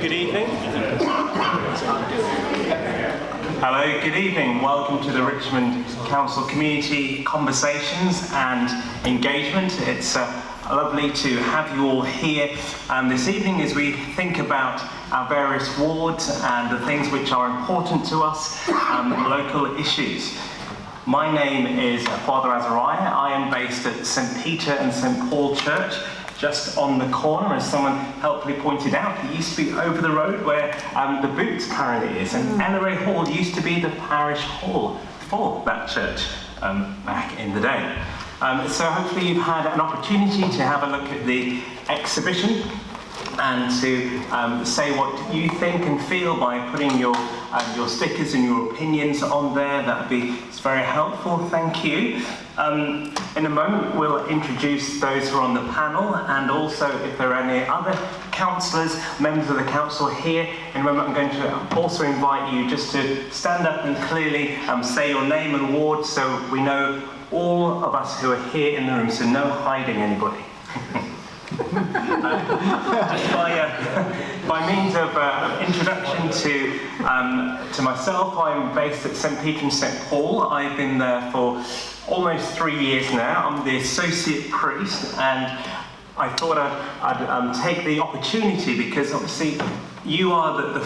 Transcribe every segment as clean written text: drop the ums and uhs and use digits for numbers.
good evening. Hello, good evening. Welcome to the Richmond Council Community Conversations and Engagement. It's lovely to have you all here this evening as we think about our various wards and the things which are important to us, local issues. My name is Father Azariah. I am based at St Peter and St Paul Church, just on the corner, as someone helpfully pointed out. It used to be over the road where the Boots currently is, and Elleray Hall used to be the parish hall for that church back in the day. So hopefully you've had an opportunity to have a look at the exhibition and to say what you think and feel by putting your stickers and your opinions on there. It's very helpful, thank you. In a moment we'll introduce those who are on the panel, and also if there are any other councillors, members of the council here. In a moment I'm going to also invite you just to stand up and clearly say your name and ward, so we know all of us who are here in the room, so no hiding anybody. Just by means of introduction to myself, I'm based at St Peter and St Paul. I've been there for almost 3 years now. I'm the associate priest, and I thought I'd take the opportunity, because obviously you are the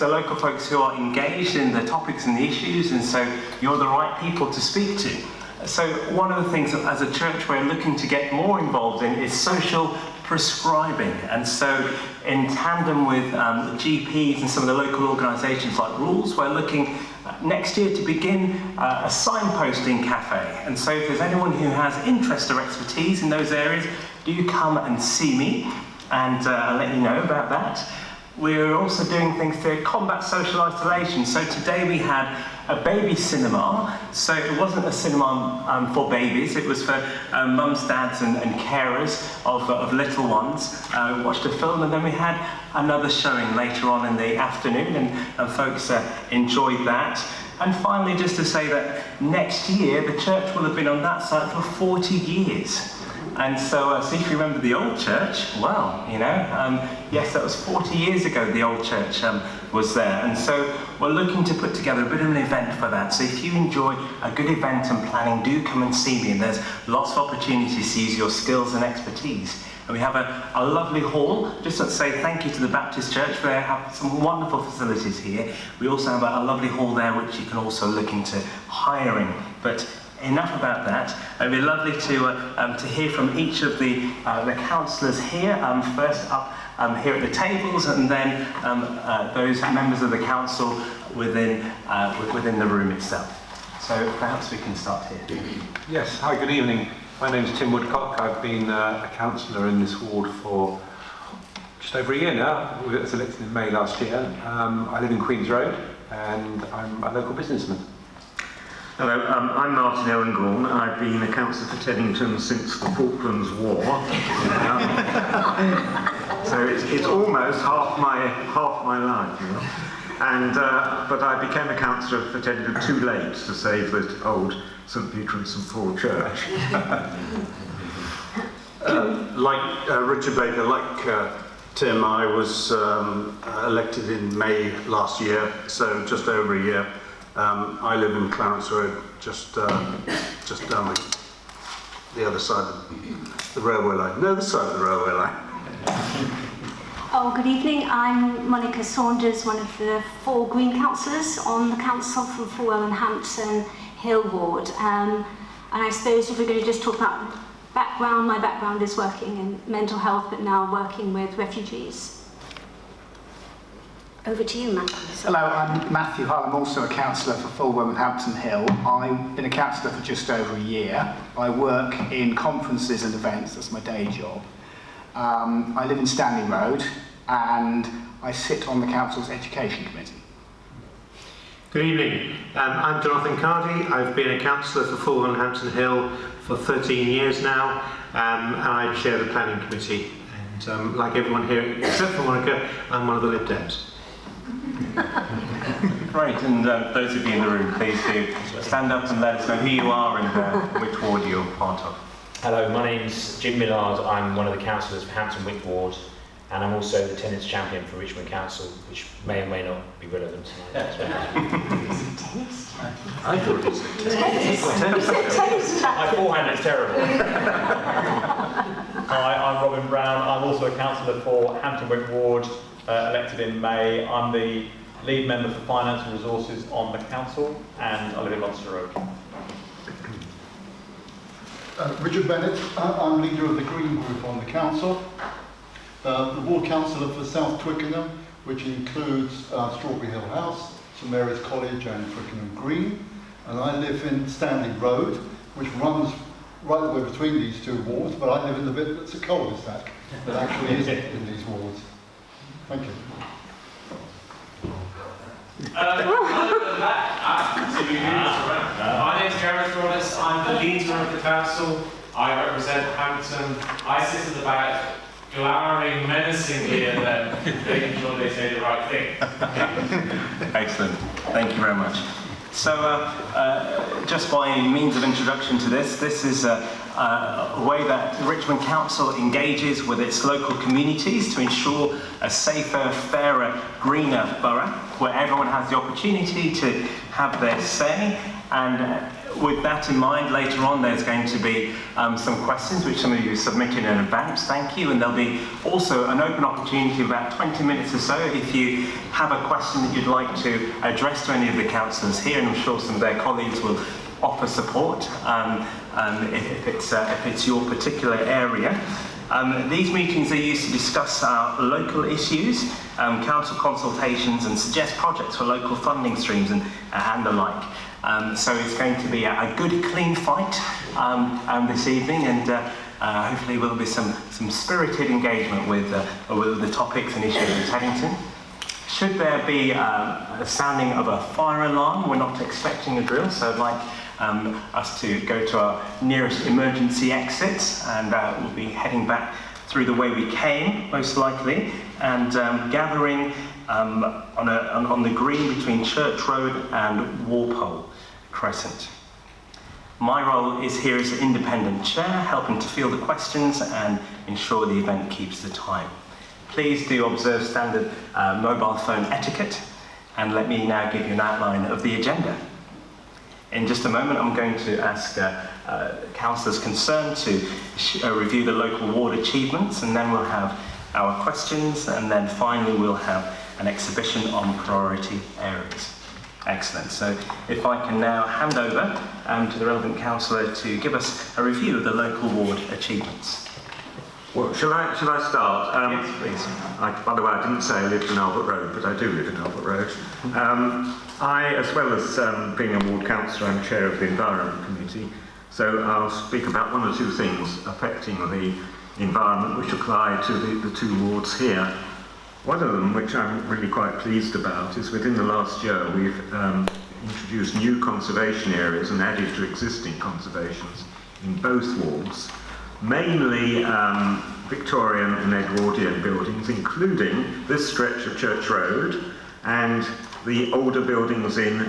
local folks who are engaged in the topics and the issues, and so you're the right people to speak to. So one of the things that as a church we're looking to get more involved in is social prescribing, and so in tandem with GPs and some of the local organisations like Rules, we're looking next year to begin a signposting cafe. And so if there's anyone who has interest or expertise in those areas, do come and see me, and I'll let you know about that. We're also doing things to combat social isolation. So today we had a baby cinema. So it wasn't a cinema for babies, it was for mums, dads and carers of little ones. We watched a film, and then we had another showing later on in the afternoon, and folks enjoyed that. And finally, just to say that next year the church will have been on that site for 40 years. And so if you remember the old church, well, yes, that was 40 years ago the old church was there. And so we're looking to put together a bit of an event for that. So if you enjoy a good event and planning, do come and see me. And there's lots of opportunities to use your skills and expertise. And we have a lovely hall. Just to say thank you to the Baptist Church. They have some wonderful facilities here. We also have a lovely hall there which you can also look into hiring. But enough about that. It'd be lovely to hear from each of the councillors here. First up here at the tables, and then those members of the council within the room itself. So perhaps we can start here. Yes, hi, good evening. My name's Tim Woodcock. I've been a councillor in this ward for just over a year now. We was elected in May last year. I live in Queen's Road, and I'm a local businessman. Hello, I'm Martin Ellingorn. I've been a councillor for Teddington since the Falklands War. So it's almost half my life, you know. And but I became a councillor for Teddington too late to save the old St Peter and St Paul Church. Like Richard Baker, like Tim, I was elected in May last year, so just over a year. I live in Clarence Road, just down the other side of the railway line. No, this side of the railway line. Oh, good evening. I'm Monica Saunders, one of the 4 Green councillors on the council from Fulwell and Hampton Hill ward. And I suppose if we're going to just talk about background, my background is working in mental health, but now working with refugees. Over to you, Matthew. Hello, I'm Matthew Hull. I'm also a councillor for Fulwell and Hampton Hill. I've been a councillor for just over a year. I work in conferences and events, that's my day job. I live in Stanley Road, and I sit on the council's education committee. Good evening, I'm Jonathan Cardy. I've been a councillor for Fulwell and Hampton Hill for 13 years now, and I chair the planning committee. And like everyone here, except for Monica, I'm one of the Lib Dems. Great, and those of you in the room, please do stand up and let us know who you are and which ward you're part of. Hello, my name's Jim Millard. I'm one of the councillors for Hampton Wick Ward. and I'm also the tenants champion for Richmond Council, which may or may not be relevant tonight as well. I thought it was Tennis My forehand is terrible. Hi, I'm Robin Brown. I'm also a councillor for Hampton Wick Ward, elected in May. I'm the lead member for Finance and Resources on the council, and I live in Monster Road. Richard Bennett, I'm leader of the Green Group on the council. The ward councillor for South Twickenham, which includes Strawberry Hill House, St Mary's College and Twickenham Green. And I live in Stanley Road, which runs right the way between these two wards, but I live in the bit that's a cul-de-sac that actually isn't in these wards. Thank you. My name is Gareth Roddis. I'm the leader of the council. I represent Hampton. I sit at the back, glowering menacingly at them, making sure they say the right thing. Excellent. Thank you very much. So, just by means of introduction to this is a way that Richmond Council engages with its local communities to ensure a safer, fairer, greener borough, where everyone has the opportunity to have their say. And with that in mind, later on there's going to be some questions which some of you submitted in advance, thank you, and there'll be also an open opportunity about 20 minutes or so if you have a question that you'd like to address to any of the councillors here, and I'm sure some of their colleagues will offer support if it's your particular area. These meetings are used to discuss local issues, council consultations, and suggest projects for local funding streams and the like. So it's going to be a good, clean fight this evening, and hopefully will be some spirited engagement with the topics and issues in Teddington. Should there be a sounding of a fire alarm, we're not expecting a drill, so I'd like us to go to our nearest emergency exits, and we'll be heading back through the way we came, most likely, and gathering on the green between Church Road and Walpole Crescent. My role is here as an independent chair, helping to field the questions and ensure the event keeps the time. Please do observe standard mobile phone etiquette, and let me now give you an outline of the agenda. In just a moment, I'm going to ask councillors concerned to review the local ward achievements, and then we'll have our questions, and then finally we'll have an exhibition on priority areas. Excellent. So if I can now hand over to the relevant councillor to give us a review of the local ward achievements. Well, shall I start? Yes, please. By the way, I didn't say I lived in Albert Road, but I do live in Albert Road. I, as well as being a ward councillor, I'm chair of the Environment Committee, so I'll speak about one or two things affecting the environment which apply to the two wards here. One of them, which I'm really quite pleased about, is within the last year we've introduced new conservation areas and added to existing conservations in both wards, mainly Victorian and Edwardian buildings, including this stretch of Church Road and the older buildings in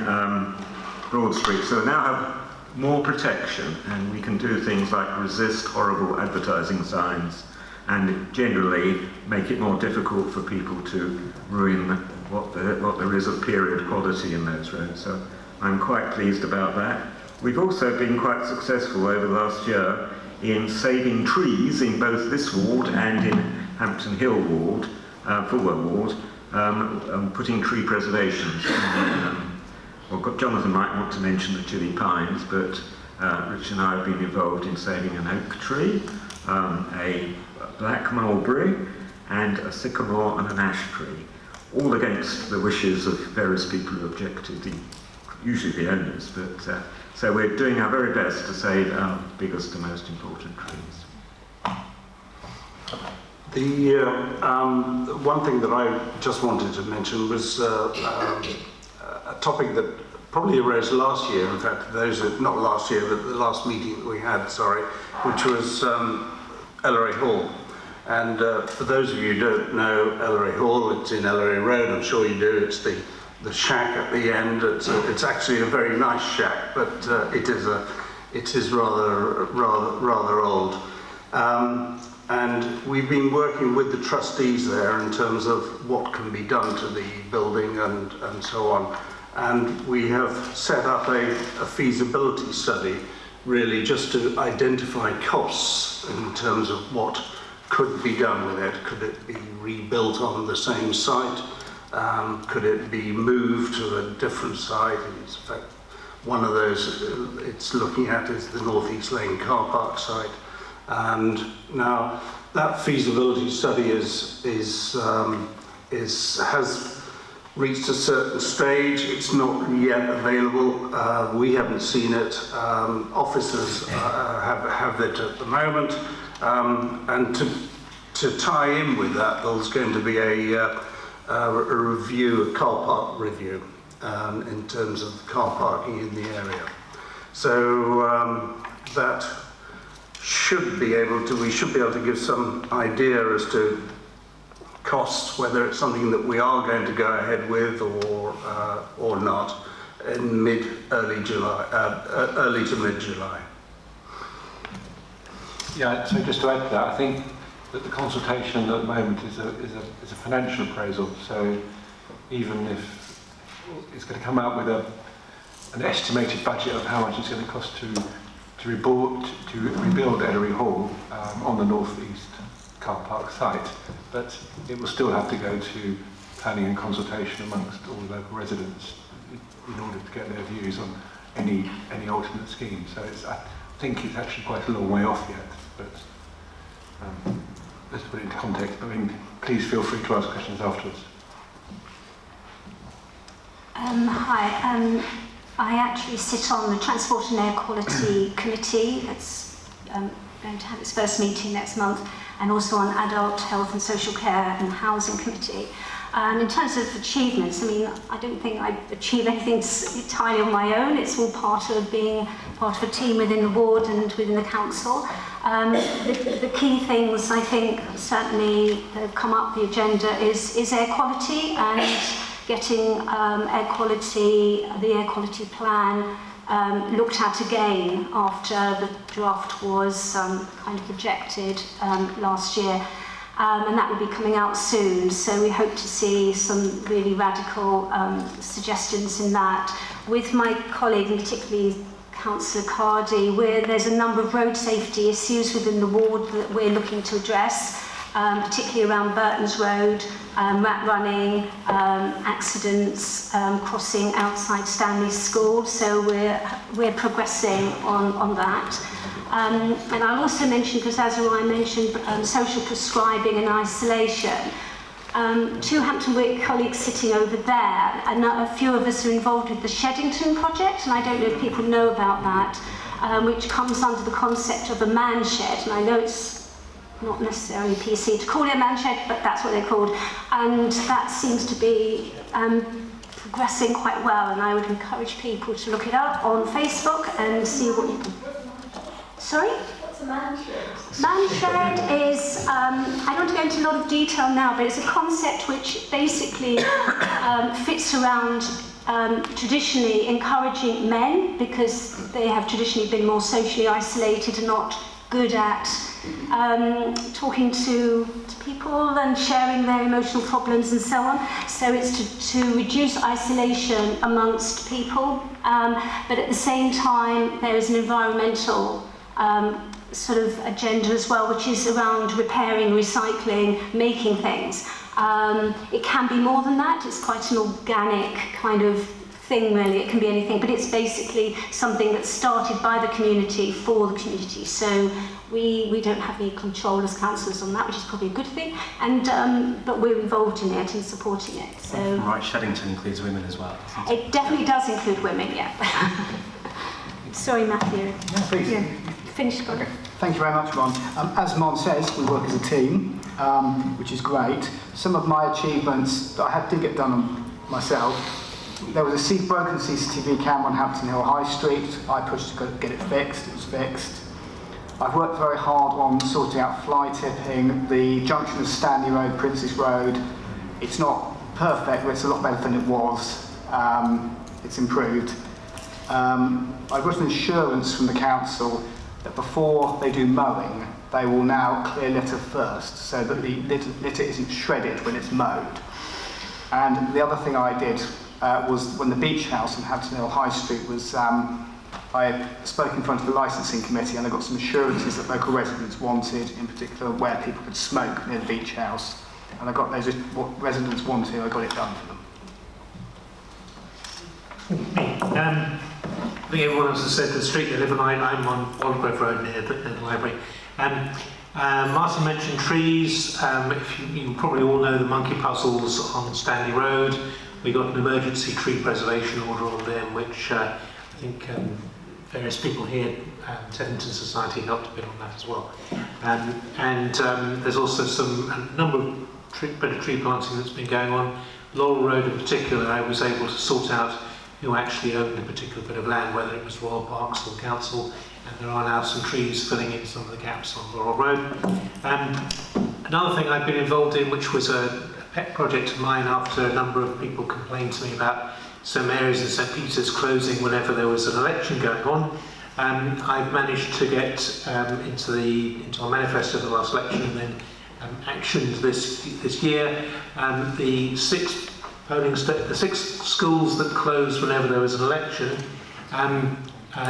Broad Street. So we now have more protection, and we can do things like resist horrible advertising signs and generally make it more difficult for people to ruin what there is of period quality in those roads. So I'm quite pleased about that. We've also been quite successful over the last year in saving trees in both this ward and in Hampton Hill ward, Fulwell ward, putting tree preservations. Well, Jonathan might want to mention the Chili Pines, but Rich and I have been involved in saving an oak tree, a black mulberry, and a sycamore and an ash tree, all against the wishes of various people who objected, usually the owners, but so we're doing our very best to save our biggest and most important trees. The one thing that I just wanted to mention was a topic that probably arose last year, in fact, not last year, but the last meeting that we had, which was Ellery Hall. And for those of you who don't know Ellery Hall, it's in Ellery Road, I'm sure you do. It's the shack at the end. It's actually a very nice shack, but it is rather old. And we've been working with the trustees there in terms of what can be done to the building and so on. And we have set up a feasibility study, really just to identify costs in terms of what could be done with it. Could it be rebuilt on the same site? Could it be moved to a different site? In fact, one of those it's looking at is the North East Lane car park site. And now that feasibility study has reached a certain stage. It's not yet available. We haven't seen it. Officers have it at the moment. And to tie in with that, there's going to be a review, a car park review, in terms of car parking in the area. So that should be able to, we should be able to give some idea as to costs, whether it's something that we are going to go ahead with or not, in early to mid-July. Yeah, so just to add to that, I think that the consultation at the moment is a financial appraisal. So even if it's going to come out with an estimated budget of how much it's going to cost to rebuild Ellery Hall on the North East car park site, but it will still have to go to planning and consultation amongst all the local residents in order to get their views on any alternate scheme. So I think it's actually quite a long way off yet, but let's put it into context. I mean, please feel free to ask questions afterwards. Hi, I actually sit on the Transport and Air Quality Committee. It's going to have its first meeting next month, and also on Adult Health and Social Care and Housing Committee. In terms of achievements, I mean, I don't think I achieve anything entirely on my own. It's all part of being part of a team within the ward and within the council. The key things, I think, certainly that have come up the agenda is air quality, and getting the air quality plan looked at again after the draft was kind of rejected last year. And that will be coming out soon, so we hope to see some really radical suggestions in that. With my colleague, and particularly Councillor Cardy, where there's a number of road safety issues within the ward that we're looking to address, particularly around Burton's Road, rat running, accidents, crossing outside Stanley School, so we're progressing on that. And I'll also mention, because as I mentioned, social prescribing and isolation. Two Hampton Wick colleagues sitting over there, and a few of us are involved with the Teddington project, and I don't know if people know about that, which comes under the concept of a man shed, and I know it's not necessarily PC to call it a man shed, but that's what they're called, and that seems to be progressing quite well, and I would encourage people to look it up on Facebook and see what you can... Sorry? What's a man shed? Man shed is, I don't want to go into a lot of detail now, but it's a concept which basically fits around traditionally encouraging men, because they have traditionally been more socially isolated and not good at talking to people and sharing their emotional problems and so on. So it's to reduce isolation amongst people, but at the same time there is an environmental sort of agenda as well, which is around repairing, recycling, making things. It can be more than that. It's quite an organic kind of thing, really. It can be anything, but it's basically something that's started by the community for the community. So we don't have any control as councillors on that, which is probably a good thing. And but we're involved in it and supporting it. So right, Teddington includes women as well. It definitely does include women, yeah. Sorry, Matthew. Yeah, please. Yeah. Finish. Okay. Thank you very much, Mon. As Mon says, we work as a team, which is great. Some of my achievements that I did get done myself. There was a broken CCTV camera on Hampton Hill High Street. I pushed to get it fixed. It was fixed. I've worked very hard on sorting out fly tipping. The junction of Stanley Road, Princes Road. It's not perfect, but it's a lot better than it was. It's improved. I got an insurance from the council that before they do mowing, they will now clear litter first, so that the litter isn't shredded when it's mowed. And the other thing I did was when the beach house in Hampton Hill High Street was, I spoke in front of the licensing committee and I got some assurances that local residents wanted, in particular where people could smoke near the beach house. And I got those, what residents wanted, I got it done for them. I think everyone else has said the street they live on. I'm on Walgrove Road near the library. Martin mentioned trees. You probably all know the monkey puzzles on Stanley Road. We got an emergency tree preservation order on them, which I think various people here, Teddington Society helped a bit on that as well. There's also a number of bit of tree planting that's been going on. Laurel Road in particular, I was able to sort out who actually owned a particular bit of land, whether it was Royal Parks or Council, and there are now some trees filling in some of the gaps on Laurel Road. Another thing I've been involved in, which was a pet project of mine after a number of people complained to me about St Mary's and St Peter's closing whenever there was an election going on. I've managed to get into our manifesto for the last election and then actioned this year. The six schools that closed whenever there was an election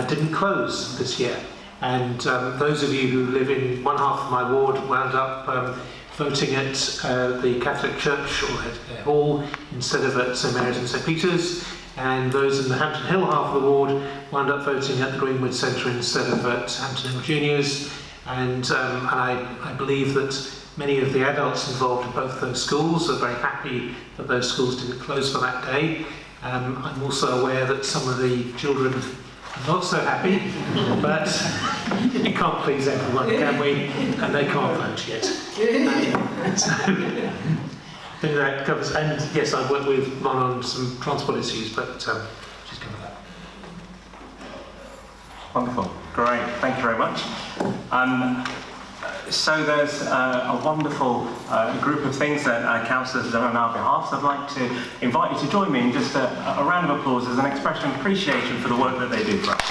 didn't close this year. And those of you who live in one half of my ward wound up voting at the Catholic Church or at their hall instead of at St Mary's and St Peter's. And those in the Hampton Hill half of the ward wound up voting at the Greenwood Centre instead of at Hampton Hill Juniors. And I believe that many of the adults involved in both those schools are very happy that those schools didn't close for that day. I'm also aware that some of the children are not so happy, but we can't please everyone, can we? And they can't vote yet. So I think that covers, and yes, I've worked with Mon on some transport issues, but she's covered that. Wonderful, great, thank you very much. So there's a wonderful group of things that councillors have done on our behalf, so I'd like to invite you to join me in just a round of applause as an expression of appreciation for the work that they do for us.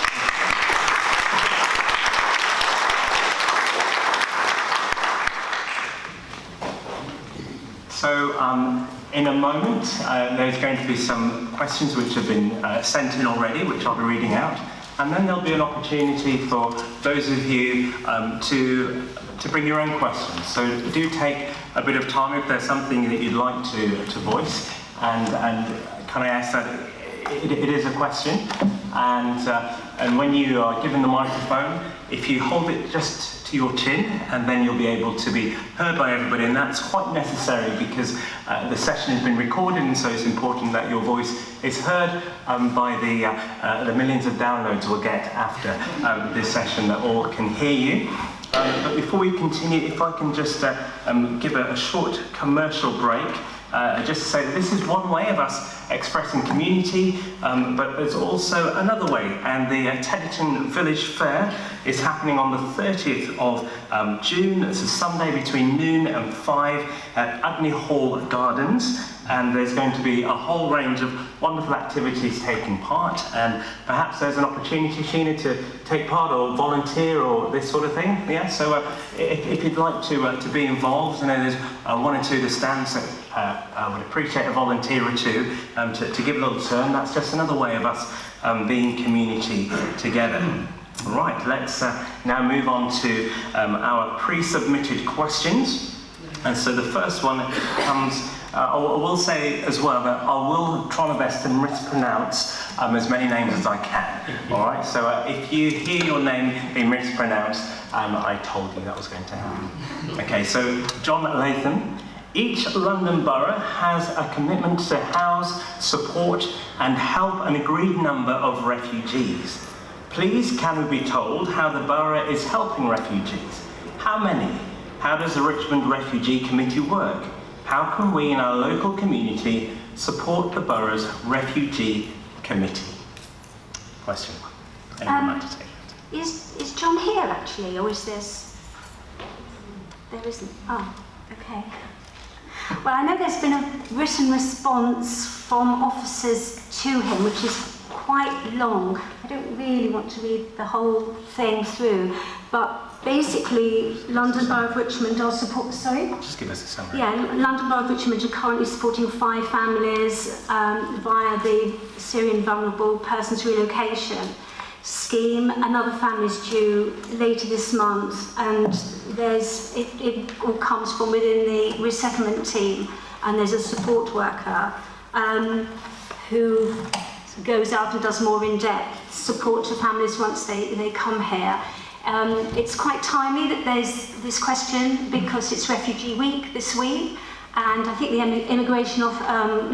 So in a moment there's going to be some questions which have been sent in already, which I'll be reading out, and then there'll be an opportunity for those of you to bring your own questions. So do take a bit of time if there's something that you'd like to voice, and can I ask that it is a question, and when you are given the microphone, if you hold it just to your chin, and then you'll be able to be heard by everybody, and that's quite necessary because the session has been recorded, and so it's important that your voice is heard by the millions of downloads we'll get after this session, that all can hear you. But before we continue, if I can just give a short commercial break, just to say that this is one way of us expressing community, but there's also another way, and the Teddington Village Fair is happening on the 30th of June. It's a Sunday between noon and 5 at Agnew Hall Gardens, and there's going to be a whole range of wonderful activities taking part, and perhaps there's an opportunity, Sheena, to take part or volunteer or this sort of thing. Yeah, so if you'd like to be involved, I know there's one or two of the stands that I would appreciate a volunteer or two to give a little turn. That's just another way of us being community together. Right, let's now move on to our pre-submitted questions. And so the first one comes, I will say as well that I will try my best to mispronounce as many names as I can. All right, so if you hear your name being mispronounced, I told you that was going to happen. Okay, so John Latham. Each London borough has a commitment to house, support and help an agreed number of refugees. Please can we be told how the borough is helping refugees? How many? How does the Richmond Refugee Committee work? How can we in our local community support the borough's refugee committee? Question one. Anyone like to take that? Is John here actually, or is this? There isn't. Oh, okay. Well, I know there's been a written response from officers to him, which is quite long. I don't really want to read the whole thing through, but basically London Borough of Richmond are Just give us a summary. Yeah, London Borough of Richmond are currently supporting 5 families via the Syrian Vulnerable Persons Relocation Scheme. Another family is due later this month, and it all comes from within the resettlement team, and there's a support worker who goes out and does more in-depth support to families once they come here. It's quite timely that there's this question because it's Refugee Week this week, and I think the Immigration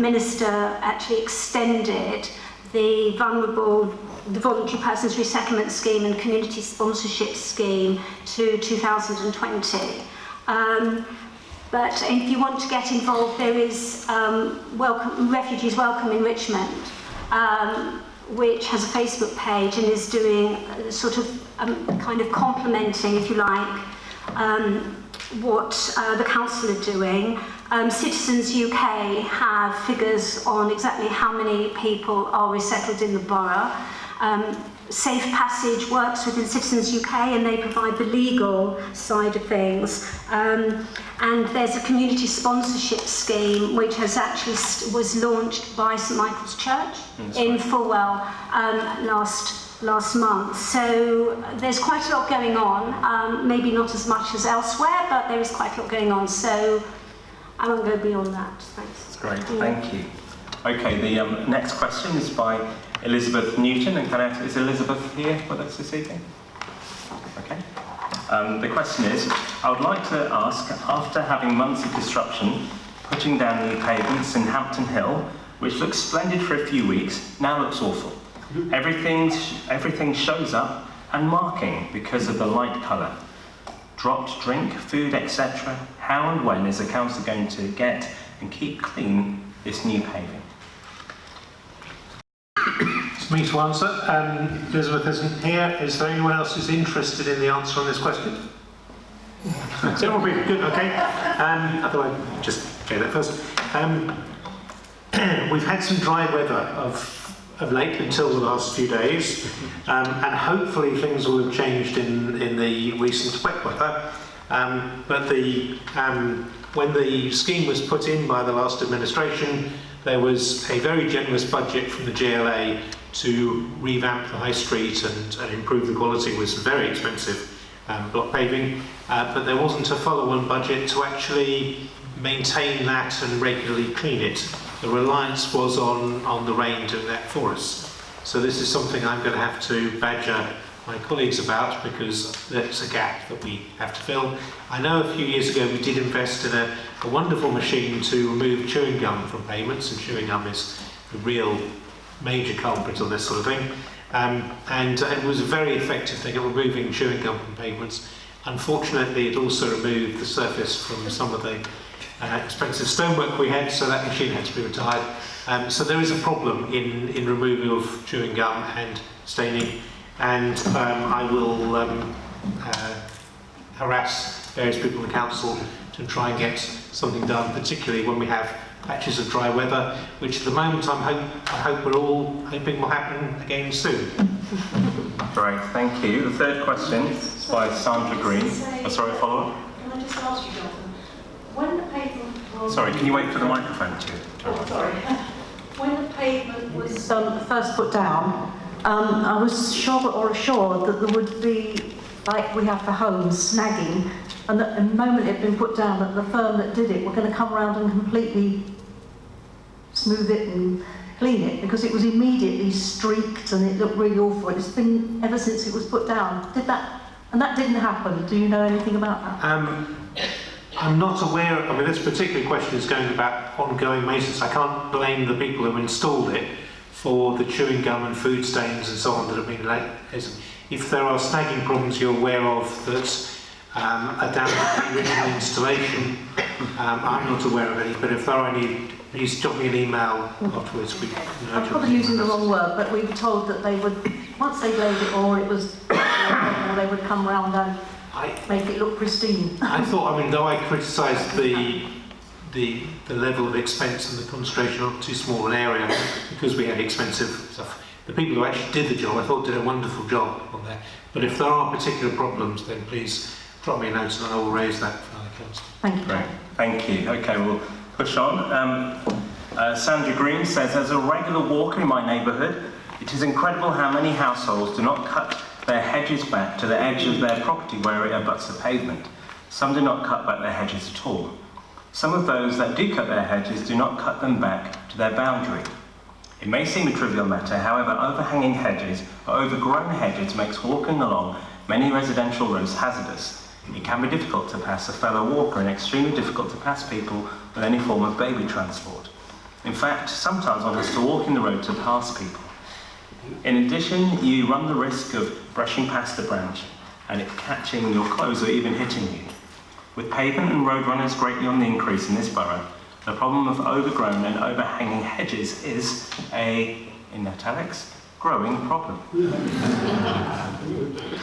Minister actually extended the Voluntary Persons Resettlement Scheme and Community Sponsorship Scheme to 2020. But if you want to get involved, there is Refugees Welcome in Richmond, which has a Facebook page and is doing sort of kind of complementing, if you like, what the council are doing. Citizens UK have figures on exactly how many people are resettled in the borough. Safe Passage works within Citizens UK and they provide the legal side of things. And there's a community sponsorship scheme which has actually was launched by St Michael's Church in Fulwell last month. So there's quite a lot going on, maybe not as much as elsewhere, but there is quite a lot going on. So I won't go beyond that. Thanks. That's great, thank you. Okay, the next question is by Elizabeth Newton, and is Elizabeth here with us this evening? Okay. The question is, I would like to ask, after having months of disruption, putting down new pavements in Hampton Hill, which looked splendid for a few weeks, now looks awful. Everything shows up and marking because of the light colour. Dropped drink, food, etc. How and when is the council going to get and keep clean this new paving? It's me to answer. Elizabeth isn't here. Is there anyone else who's interested in the answer on this question? So everyone be good, okay. Otherwise, just say that first. We've had some dry weather of late until the last few days, and hopefully things will have changed in the recent wet weather. But when the scheme was put in by the last administration, there was a very generous budget from the GLA to revamp the high street and improve the quality with some very expensive block paving, but there wasn't a follow-on budget to actually maintain that and regularly clean it. The reliance was on the rain doing that for us. So this is something I'm going to have to badger my colleagues about, because that's a gap that we have to fill. I know a few years ago we did invest in a wonderful machine to remove chewing gum from pavements, and chewing gum is the real major culprit on this sort of thing. And it was a very effective thing at removing chewing gum from pavements. Unfortunately, it also removed the surface from some of the expensive stonework we had, so that machine had to be retired. So there is a problem in removal of chewing gum and staining, and I will harass various people in the council to try and get something done, particularly when we have patches of dry weather, which at the moment I hope we're all hoping will happen again soon. Great, thank you. The third question is by Sandra Green. Sorry, follow up? Can I just ask you, Jonathan, when the pavement was... Sorry, can you wait for the microphone to sorry. When the pavement was first put down, I was assured that there would be, like we have for homes, snagging, and that the moment it had been put down, that the firm that did it were going to come around and completely smooth it and clean it, because it was immediately streaked and it looked really awful. It's been ever since it was put down. And that didn't happen. Do you know anything about that? I'm not aware, I mean, this particular question is going about ongoing maintenance. I can't blame the people who installed it for the chewing gum and food stains and so on that have been late. If there are snagging problems you're aware of that are down to the original installation, I'm not aware of any, but if there are any, please drop me an email afterwards. I'm probably using the wrong word, but we were told that they would, once they laid it or it was, or they would come round and make it look pristine. I thought, I mean, though I criticised the level of expense and the concentration on too small an area, because we had expensive stuff, the people who actually did the job, I thought, did a wonderful job on there. But if there are particular problems, then please drop me a note and I will raise that for the council. Thank you. Great, thank you. Okay, we'll push on. Sandra Green says, as a regular walker in my neighbourhood, it is incredible how many households do not cut their hedges back to the edge of their property where it abuts the pavement. Some do not cut back their hedges at all. Some of those that do cut their hedges do not cut them back to their boundary. It may seem a trivial matter, however, overhanging hedges or overgrown hedges makes walking along many residential roads hazardous. It can be difficult to pass a fellow walker and extremely difficult to pass people with any form of baby transport. In fact, sometimes one has to walk in the road to pass people. In addition, you run the risk of brushing past a branch and it catching your clothes or even hitting you. With pavement and road runners greatly on the increase in this borough, the problem of overgrown and overhanging hedges is a, in italics, growing problem.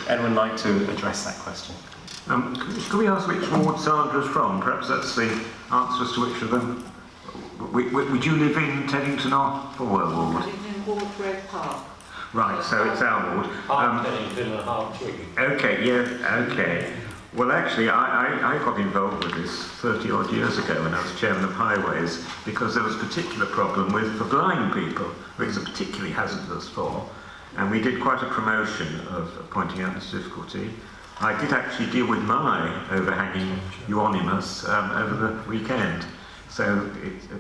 Anyone like to address that question? Can we ask which ward Sandra's from? Perhaps that's the answer as to which of them. Would you live in Teddington or Fulwell ward? I live in Wardrobe Park. Right, so it's our ward. Teddington and half Twickenham. Okay, yeah, okay. Well, actually, I got involved with this 30 odd years ago when I was chairman of highways because there was a particular problem for blind people, which is a particularly hazardous for, and we did quite a promotion of pointing out this difficulty. I did actually deal with my overhanging euonymus over the weekend. So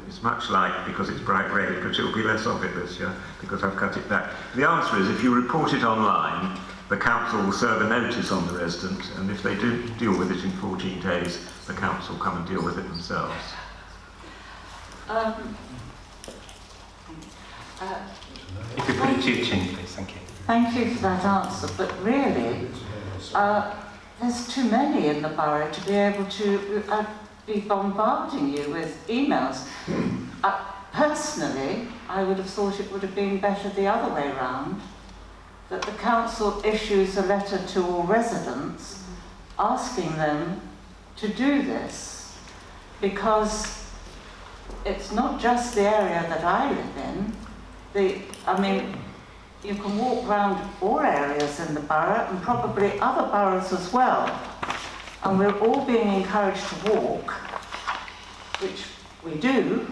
it's much like, because it's bright red, but it will be less of it this year because I've cut it back. The answer is if you report it online, the council will serve a notice on the resident, and if they do deal with it in 14 days, the council come and deal with it themselves. If you put it to your chin, please, thank you. Thank you for that answer, but really, there's too many in the borough to be able to be bombarding you with emails. Personally, I would have thought it would have been better the other way round, that the council issues a letter to all residents asking them to do this, because it's not just the area that I live in. I mean, you can walk around all areas in the borough and probably other boroughs as well, and we're all being encouraged to walk, which we do,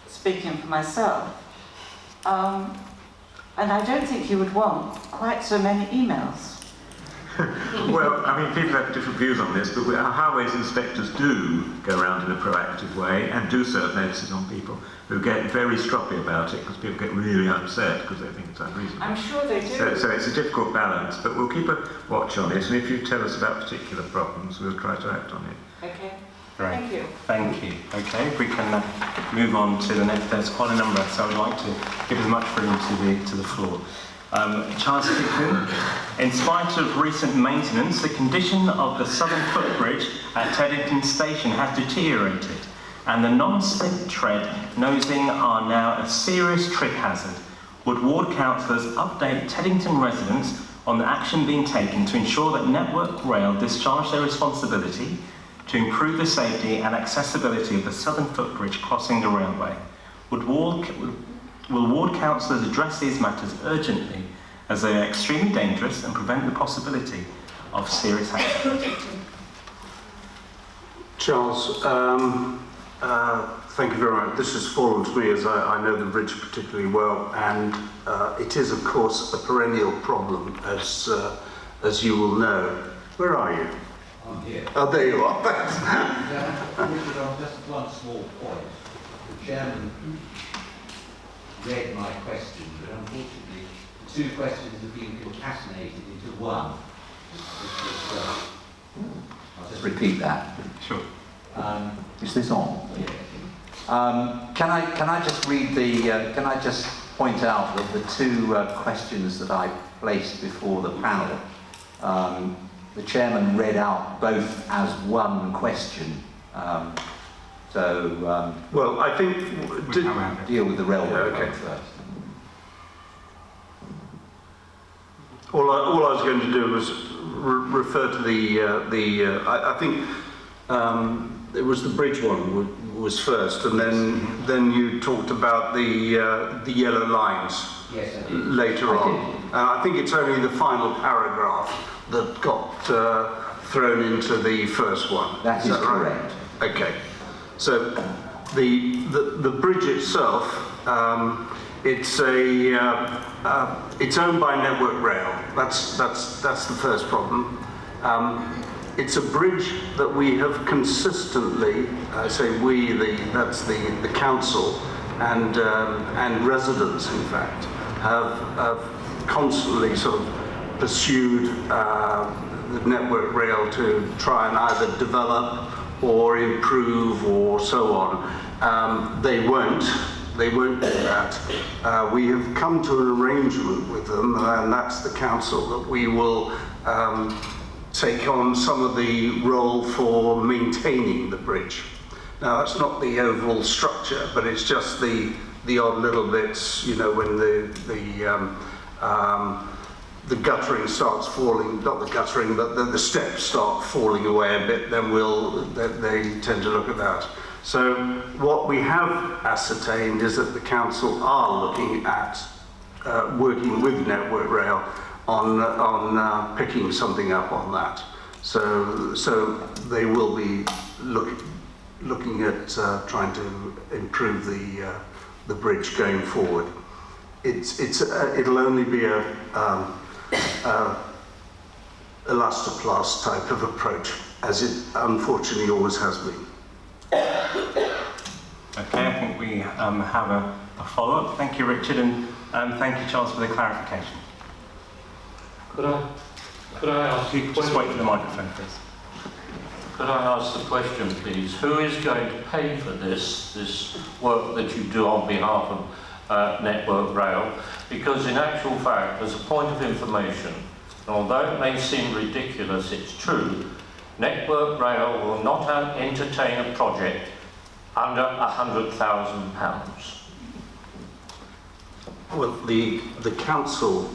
speaking for myself. And I don't think you would want quite so many emails. Well, I mean, people have different views on this, but our highways inspectors do go around in a proactive way and do serve notices on people who get very stroppy about it because people get really upset because they think it's unreasonable. I'm sure they do. So it's a difficult balance, but we'll keep a watch on it, and if you tell us about particular problems, we'll try to act on it. Okay. Right. Thank you. Thank you. Okay, if we can move on to the next, there's quite a number, so I'd like to give as much room to the floor. Charles Hickman, in spite of recent maintenance, the condition of the southern footbridge at Teddington station has deteriorated, and the non-slip tread nosing are now a serious trip hazard. Would ward councillors update Teddington residents on the action being taken to ensure that Network Rail discharge their responsibility to improve the safety and accessibility of the southern footbridge crossing the railway? Will ward councillors address these matters urgently, as they are extremely dangerous and prevent the possibility of serious accidents? Charles, thank you very much. This has fallen to me as I know the bridge particularly well, and it is, of course, a perennial problem, as you will know. Where are you? I'm here. Oh, there you are. Thanks. Richard, just one small point. The chairman read my question, but unfortunately, the two questions have been concatenated into one. I'll just repeat that. Sure. Is this on? Can I just read the? Can I just point out that the two questions that I placed before the panel, the chairman read out both as one question. Well, I think deal with the railway okay. first. All I was going to do was refer to I think It was the bridge one was first, and then you talked about the yellow lines later on. I think it's only the final paragraph that got thrown into the first one. That is correct. Right? Okay. So the bridge itself, it's owned by Network Rail. That's the first problem. It's a bridge that we have consistently, I say we, that's the council and residents, in fact, have constantly sort of pursued the Network Rail to try and either develop or improve or so on. They won't do that. We have come to an arrangement with them, and that's the council, that we will take on some of the role for maintaining the bridge. Now, that's not the overall structure, but it's just the odd little bits, you know, when the guttering starts falling, not the guttering, but the steps start falling away a bit, then they tend to look at that. So what we have ascertained is that the council are looking at working with Network Rail on picking something up on that. So they will be looking at trying to improve the bridge going forward. It'll only be a elastoplast type of approach, as it unfortunately always has been. Okay, I think we have a follow-up. Thank you, Richard, and thank you, Charles, for the clarification. Could I ask you just wait for the microphone, please. Could I ask the question, please? Who is going to pay for this work that you do on behalf of Network Rail? Because in actual fact, as a point of information, although it may seem ridiculous, it's true, Network Rail will not entertain a project under £100,000. Well, the council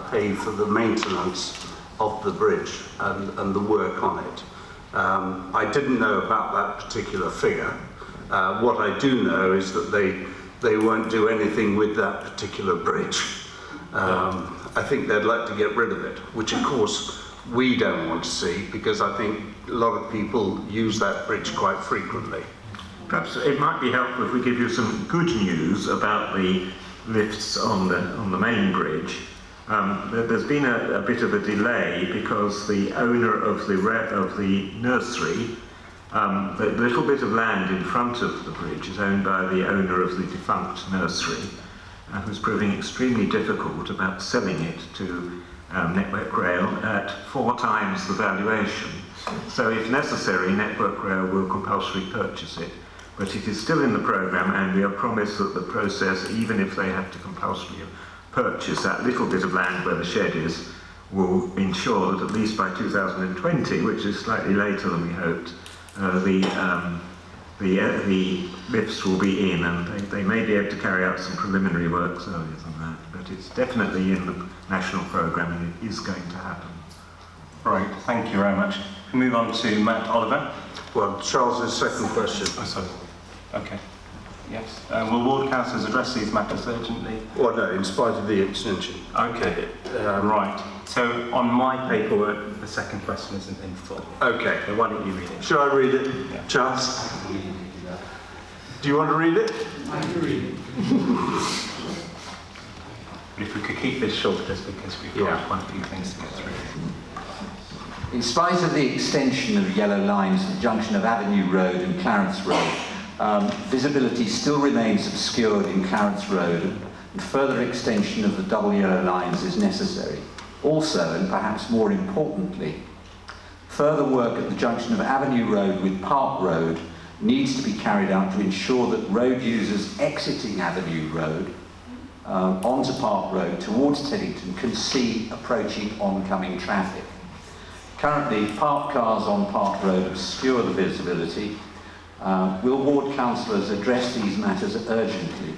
pay for the maintenance of the bridge and the work on it. I didn't know about that particular figure. What I do know is that they won't do anything with that particular bridge. I think they'd like to get rid of it, which of course we don't want to see, because I think a lot of people use that bridge quite frequently. Perhaps it might be helpful if we give you some good news about the lifts on the main bridge. There's been a bit of a delay because the owner of the nursery, the little bit of land in front of the bridge is owned by the owner of the defunct nursery, who's proving extremely difficult about selling it to Network Rail at 4 times the valuation. So if necessary, Network Rail will compulsorily purchase it. But it is still in the programme, and we are promised that the process, even if they have to compulsorily purchase that little bit of land where the shed is, will ensure that at least by 2020, which is slightly later than we hoped, the lifts will be in, and they may be able to carry out some preliminary works earlier than that. But it's definitely in the national programme, and it is going to happen. Right, thank you very much. We move on to Matt Oliver. Well, Charles's second question. Oh, sorry. Okay. Yes. Will ward councillors address these matters urgently? Well, no, in spite of the extension. Okay. Right. So on my paperwork, the second question isn't in full. Okay. So why don't you read it? Shall I read it, Yeah. Charles? Do you want to read it? I can read it. But if we could keep this short, just because we've got quite a few things to get through. In spite of the extension of yellow lines at the junction of Avenue Road and Clarence Road, visibility still remains obscured in Clarence Road, and further extension of the double yellow lines is necessary. Also, and perhaps more importantly, further work at the junction of Avenue Road with Park Road needs to be carried out to ensure that road users exiting Avenue Road onto Park Road towards Teddington can see approaching oncoming traffic. Currently, parked cars on Park Road obscure the visibility. Will ward councillors address these matters urgently,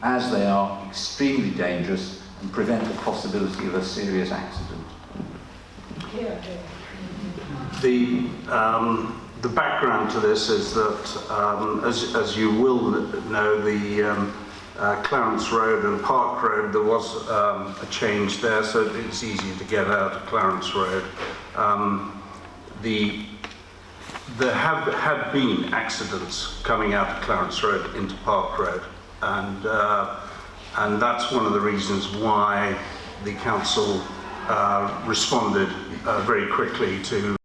as they are extremely dangerous and prevent the possibility of a serious accident? The the background to this is that, as you will know, the Clarence Road and Park Road, there was a change there, so it's easier to get out of Clarence Road. There have been accidents coming out of Clarence Road into Park Road, and that's one of the reasons why the council responded very quickly to